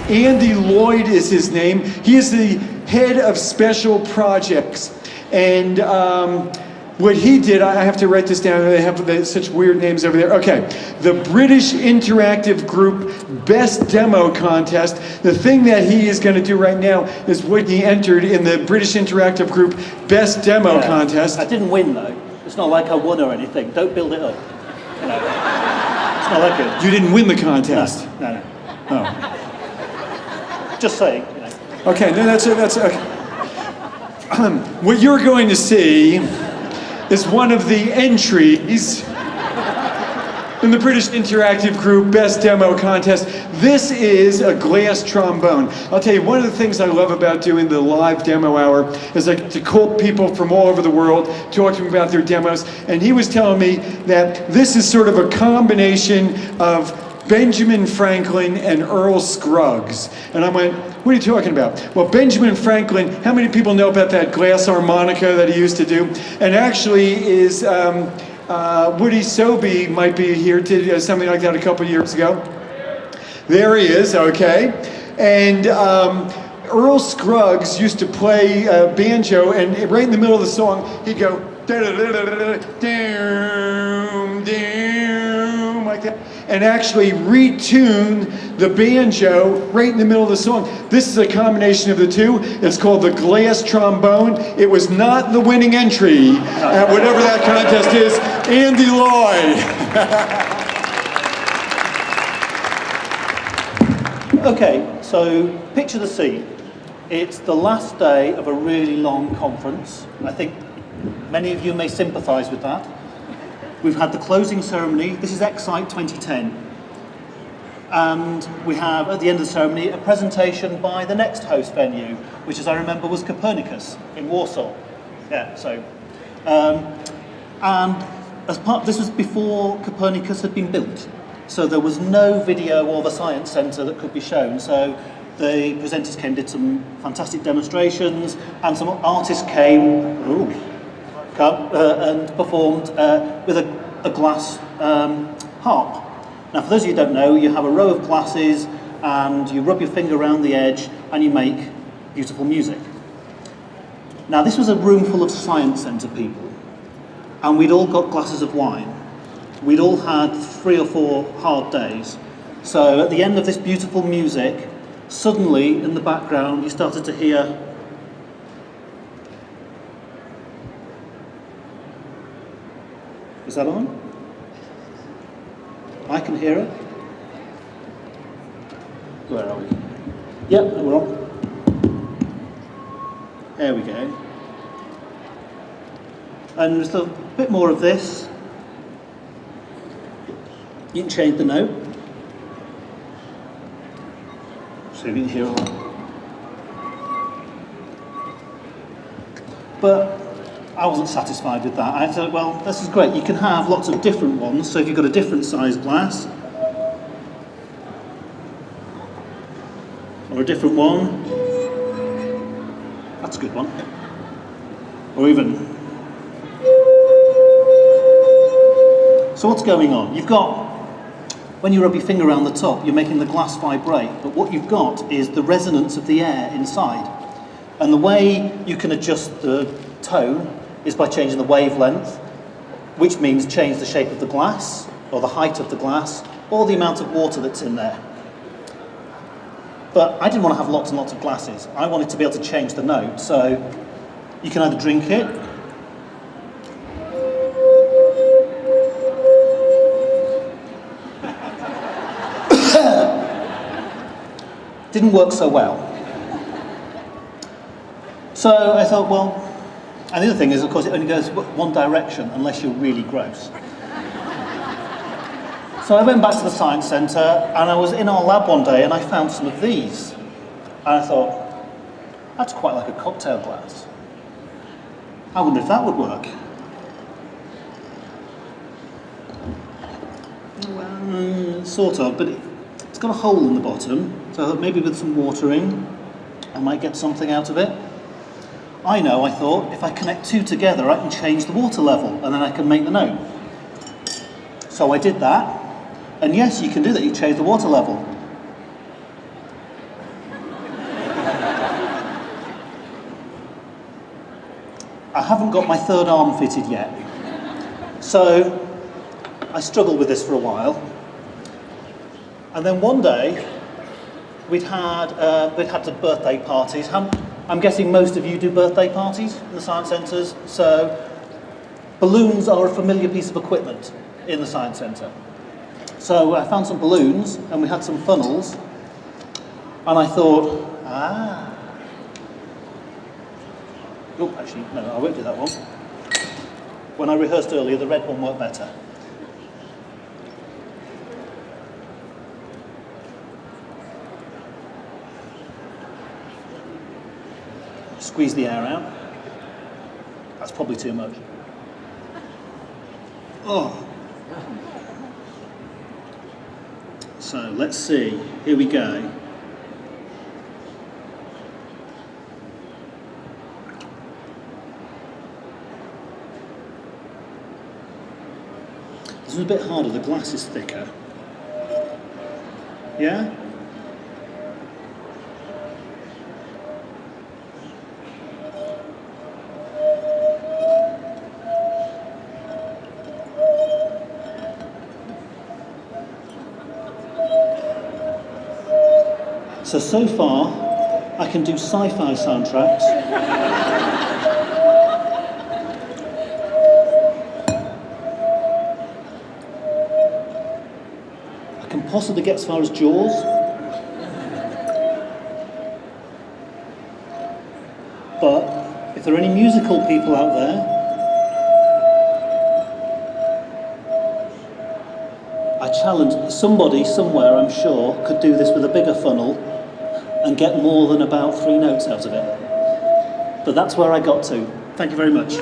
Andy Lloyd is his name. He is the head of special projects. And what he did, I have to write this down, they have such weird names over there. Okay, the British Interactive Group Best Demo Contest. The thing that he is going to do right now is what he entered in the British Interactive Group Best Demo Contest. I didn't win though. It's not like I won or anything. Don't build it up. You know, it's not like it. You didn't win the contest? No. Oh. Just saying. You know. Okay, no, that's okay. What you're going to see is one of the entries in the British Interactive Group Best Demo Contest. This is a glass trombone. I'll tell you, one of the things I love about doing the live demo hour is like to call people from all over the world, talk to them about their demos, and he was telling me that this is sort of a combination of Benjamin Franklin and Earl Scruggs. And I went, what are you talking about? Well, Benjamin Franklin, how many people know about that glass harmonica that he used to do? And actually is, Woody Sobey might be here, did something like that a couple years ago. There he is, okay. And Earl Scruggs used to play banjo, and right in the middle of the song, he'd go, doom, doom, like that. And actually retune the banjo right in the middle of the song. This is a combination of the two. It's called the glass trombone. It was not the winning entry at whatever that contest is. Andy Lloyd. Okay, so picture the scene. It's the last day of a really long conference. I think many of you may sympathise with that. We've had the closing ceremony. This is ASTC2013. And we have, at the end of the ceremony, a presentation by the next host venue, which, as I remember, was Copernicus in Warsaw. Yeah, so. And as part, this was before Copernicus had been built. So there was no video of a science centre that could be shown. So the presenters came, did some fantastic demonstrations, and some artists came, and performed with a glass harp. Now, for those of you who don't know, you have a row of glasses and you rub your finger around the edge and you make beautiful music. Now, this was a room full of science centre people, and we'd all got glasses of wine. We'd all had 3 or 4 hard days. So at the end of this beautiful music, suddenly in the background you started to hear Is that on? I can hear it. Where are we? Yep, we're on. There we go. And just a bit more of this. You can change the note. So you can hear it. But I wasn't satisfied with that. I thought, well, this is great. You can have lots of different ones. So if you've got a different size glass, or a different one, that's a good one. Or even. So what's going on? You've got, when you rub your finger around the top, you're making the glass vibrate. But what you've got is the resonance of the air inside. And the way you can adjust the tone is by changing the wavelength, which means change the shape of the glass, or the height of the glass, or the amount of water that's in there. But I didn't want to have lots and lots of glasses. I wanted to be able to change the note, so you can either drink it, didn't work so well. So I thought, well, and the other thing is, of course, it only goes one direction unless you're really gross. So I went back to the Science Centre, and I was in our lab one day, and I found some of these. And I thought, that's quite like a cocktail glass. I wonder if that would work. Well, sort of, but it's got a hole in the bottom, so I thought maybe with some water in, I might get something out of it. I know, I thought, if I connect two together, I can change the water level, and then I can make the note. So I did that, and yes, you can do that, you change the water level. I haven't got my third arm fitted yet. So I struggled with this for a while. And then one day, we'd had the birthday parties. I'm guessing most of you do birthday parties in the science centres. So balloons are a familiar piece of equipment in the science centre. So I found some balloons and we had some funnels. And I thought, oh, actually, no, I won't do that one. When I rehearsed earlier, the red one worked better. Squeeze the air out. That's probably too much. Oh. So let's see. Here we go. This is a bit harder, the glass is thicker. Yeah? So far, I can do sci-fi soundtracks. I can possibly get as far as Jaws. But if there are any musical people out there, I challenge somebody somewhere, I'm sure, could do this with a bigger funnel and get more than about 3 notes out of it. But that's where I got to. Thank you very much.